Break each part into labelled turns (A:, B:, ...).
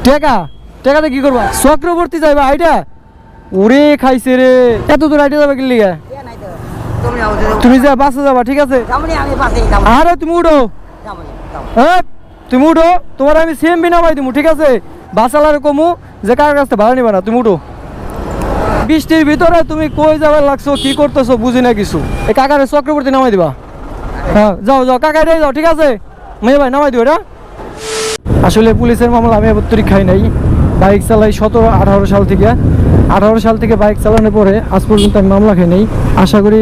A: টাকা টাকাতে কি করবা চক্রবর্তী যাইবা আইটা ওরে খাইছে রে এত দূর আইটা যাবে কি লিগা তুমি যা বাসে যাবা ঠিক আছে আরে তুমি উঠো তুমি উঠো তোমার আমি সিএমবি নামাই দিমু ঠিক আছে বাসালার কমু যে কার কাছ থেকে ভাড়া নিবা না তুমি উঠো বৃষ্টির ভিতরে তুমি কই যাবার লাগছো কি করতেছো বুঝি না কিছু এই কাকারে চক্রবর্তী নামাই দিবা হ্যাঁ যাও যাও কাকাই যাও ঠিক আছে মেয়ে ভাই নামাই দিও এটা আসলে পুলিশের মামলা আমি এবার খাই নাই বাইক চালাই 17-18 সাল থেকে 18 সাল থেকে বাইক চালানোর পরে আজ পর্যন্ত আমি মামলা খাই নাই আশা করি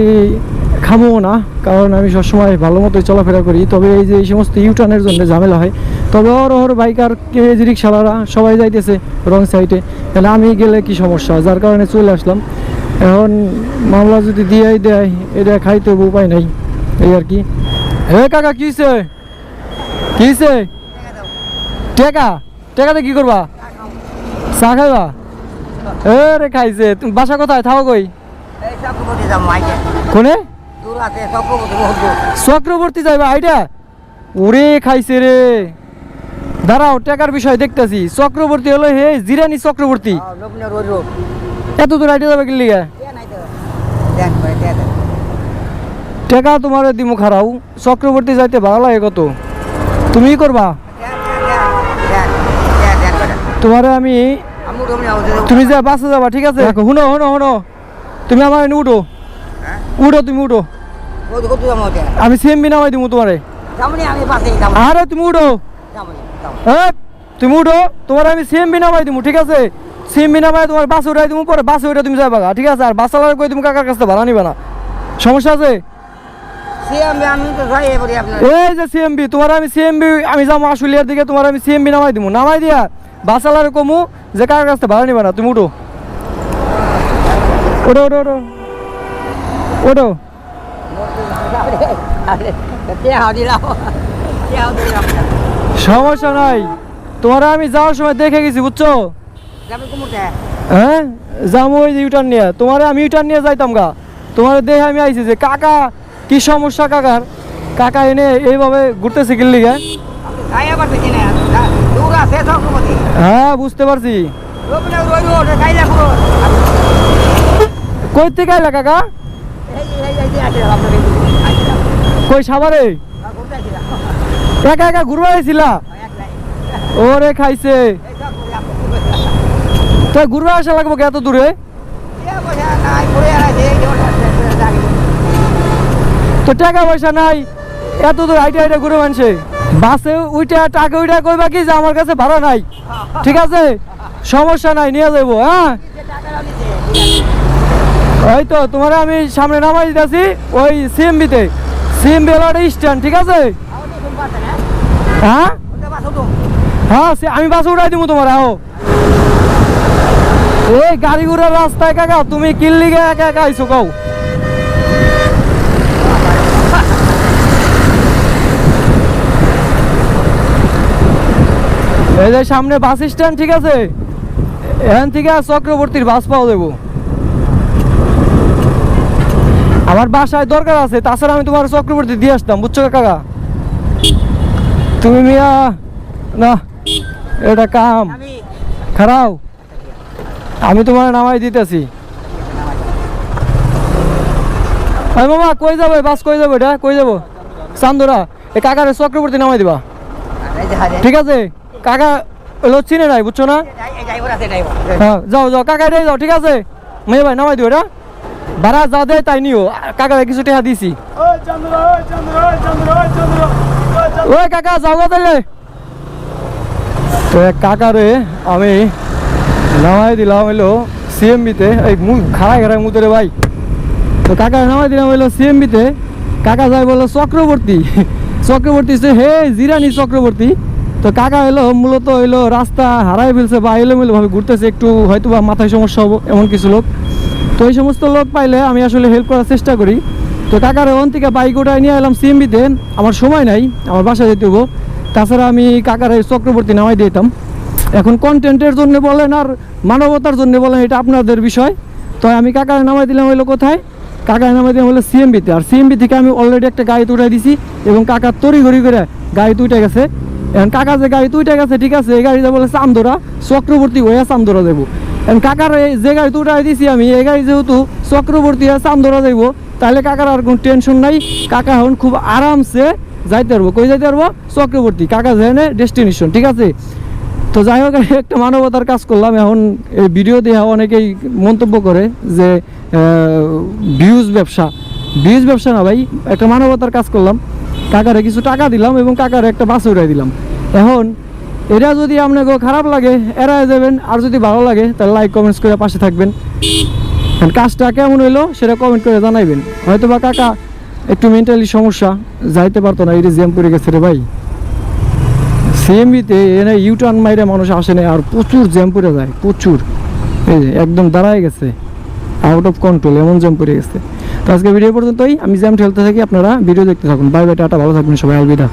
A: খামো না কারণ আমি সবসময় ভালো মতোই চলাফেরা করি তবে এই যে এই সমস্ত ইউটার্নের জন্য ঝামেলা হয় তবে ওর বাইকার কেজি রিক্সাওয়ালারা সবাই যাইতেছে রং সাইডে তাহলে আমি গেলে কি সমস্যা যার কারণে চলে আসলাম এখন মামলা যদি দিয়েই দেয় এটা খাইতে উপায় নাই এই আর কি হে কাকা কিছে কিছে টাকা টাকাতে কি করবা চা খাইবা এ রে খাইছে তুমি বাসা কোথায় থাকো কই কোনে চক্রবর্তী যাইবা আইটা ওরে খাইছে রে দাঁড়াও টাকার বিষয় দেখতেছি চক্রবর্তী হলো হে জিরানি চক্রবর্তী এত দূর আইটা যাবে কি লিগা টাকা তোমার দিমু খারাও চক্রবর্তী যাইতে ভালো লাগে কত তুমি করবা তোমারে আমি তুমি যা বাসে যাবা ঠিক আছে শুনো শুনো শুনো তুমি আমার এনে উঠো উঠো তুমি উঠো আমি সিএমবি নামাই দিমু তোমারে আরে তুমি উঠো তুমি উঠো তোমার আমি সিএমবি নামাই দিমু ঠিক আছে সিএমবি নামাই তোমার বাসে উঠাই দিমু পরে বাসে উঠে তুমি যাবা ঠিক আছে আর বাসালার কই তুমি কাকার কাছে ভাড়া নিবে না সমস্যা আছে এই যে সিএমবি তোমার আমি সিএমবি আমি যাবো আশুলিয়ার দিকে তোমার আমি সিএমবি নামাই দিমু নামাই দিয়া বাসালার কমু যে কাকার কাছে ভাড়া নিবে না তুমি উঠো ওঠো ওঠো ওঠো ওঠো সমস্যা নাই তোমার আমি যাওয়ার সময় দেখে গেছি বুঝছো হ্যাঁ যাবো ওই যে ইউটার্ন নিয়ে তোমার আমি ইউটার্ন নিয়ে যাইতাম গা তোমার দেখে আমি আইছি যে কাকা কি সমস্যা কাকার কাকা এনে এইভাবে ঘুরতেছে কিনলি গা হ্যাঁ বুঝতে পারছি কই থেকে আইলা কাকা কই সাভারে একা একা ঘুরবা আইছিলা ওরে খাইছে তো ঘুরবা আসা লাগবো এত দূরে তো টাকা পয়সা নাই এত দূর আইটা আইটা ঘুরে মানছে বাসে উইটা টাকা উইটা কইবা কি যে আমার কাছে ভাড়া নাই ঠিক আছে সমস্যা নাই নিয়ে যাবো হ্যাঁ ওই তো তোমার আমি সামনে নামাই দিতেছি ওই সিএমবিতে সিএমবি হলো একটা স্ট্যান্ড ঠিক আছে হ্যাঁ হ্যাঁ আমি বাসে উঠাই দিব তোমার আও এই গাড়ি ঘোড়ার রাস্তায় কাকা তুমি কিনলি গে একা একা আইসো কাউ এই যে সামনে বাস স্ট্যান্ড ঠিক আছে এখান থেকে চক্রবর্তীর বাস পাওয়া দেবো আমার বাসায় দরকার আছে তাছাড়া আমি তোমার চক্রবর্তী দিয়ে আসতাম বুঝছো কাকা তুমি মিয়া না এটা কাম খারাপ আমি তোমার নামাই দিতেছি মামা কই যাবো বাস কই যাবো এটা কই যাবো চান্দরা এই কাকারে চক্রবর্তী নামাই দিবা ঠিক আছে কাকা চিনে নাই বুঝছো না হ্যাঁ যাও যাও কাকা এটাই যাও ঠিক আছে মেয়ে ভাই নামাই দিও এটা ভাড়া যা দেয় তাই নিও কাকারে কিছু টাকা দিছি ওই কাকা যাও গা তাইলে তো কাকারে আমি নামাই দিলাম হইলো সিএমবিতে এই মুখ খাড়াই খাড়াই মুতরে ভাই তো কাকারে নামাই দিলাম হইলো সিএমবিতে কাকা যায় বললো চক্রবর্তী চক্রবর্তী হে জিরানি চক্রবর্তী তো কাকা হইলো মূলত হইলো রাস্তা হারাই ফেলছে বা এলোমেলো ভাবে ঘুরতেছে একটু হয়তো বা মাথায় সমস্যা হবো এমন কিছু লোক তো এই সমস্ত লোক পাইলে আমি আসলে হেল্প করার চেষ্টা করি তো কাকার ওখান থেকে বাইক ওটাই নিয়ে এলাম সিএমবিতে আমার সময় নাই আমার বাসায় যেতে হবো তাছাড়া আমি কাকার চক্রবর্তী নামাই দিতাম এখন কন্টেন্টের জন্য বলেন আর মানবতার জন্য বলেন এটা আপনাদের বিষয় তো আমি কাকার নামাই দিলাম হইলো কোথায় কাকার নামাই দিলাম হলো সিএমবিতে আর সিএমবি থেকে আমি অলরেডি একটা গাড়িতে উঠাই দিছি এবং কাকার তড়ি ঘড়ি করে গাড়িতে উঠে গেছে এখন কাকা যে গাড়ি তুইটা গেছে ঠিক আছে, এই গাড়িটা বলে চান্দোরা চক্রবর্তী হয়ে চান্দোরা যাবো। এখন কাকার যে গাড়ি তুইটা দিছি আমি, এই গাড়ি যেহেতু চক্রবর্তী হয়ে চান্দোরা যাইবো, তাহলে কাকার আর কোনো টেনশন নাই। কাকা এখন খুব আরামসে যাইতে পারবো। কই যাইতে পারবো? চক্রবর্তী। কাকা যায় ডেস্টিনেশন, ঠিক আছে। তো যাই হোক, একটা মানবতার কাজ করলাম। এখন এই ভিডিও দিয়ে অনেকেই মন্তব্য করে যে ভিউজ ব্যবসা। ভিউজ ব্যবসা না ভাই, একটা মানবতার কাজ করলাম। কাকারে কিছু টাকা দিলাম এবং কাকারে একটা বাস উড়াই দিলাম। এখন এটা যদি আপনাকে খারাপ লাগে এড়াই যাবেন, আর যদি ভালো লাগে তাহলে লাইক কমেন্টস করে পাশে থাকবেন। কাজটা কেমন হইলো সেটা কমেন্ট করে জানাইবেন। হয়তো বা কাকা একটু মেন্টালি সমস্যা, যাইতে পারতো না, এই জ্যাম পড়ে গেছে রে ভাই। সিএমবিতে এনে ইউটার্ন মাইরে মানুষ আসে না, আর প্রচুর জ্যাম পড়ে যায়, প্রচুর। এই যে একদম দাঁড়ায় গেছে, আউট অফ কন্ট্রোল, এমন জ্যাম পড়ে গেছে। তো আজকে ভিডিও পর্যন্তই। আমি জ্যাম ঠেলতে থাকি, আপনারা ভিডিও দেখতে থাকুন। বাই বাই, টাটা, ভালো থাকবেন সবাই, আলবিদা।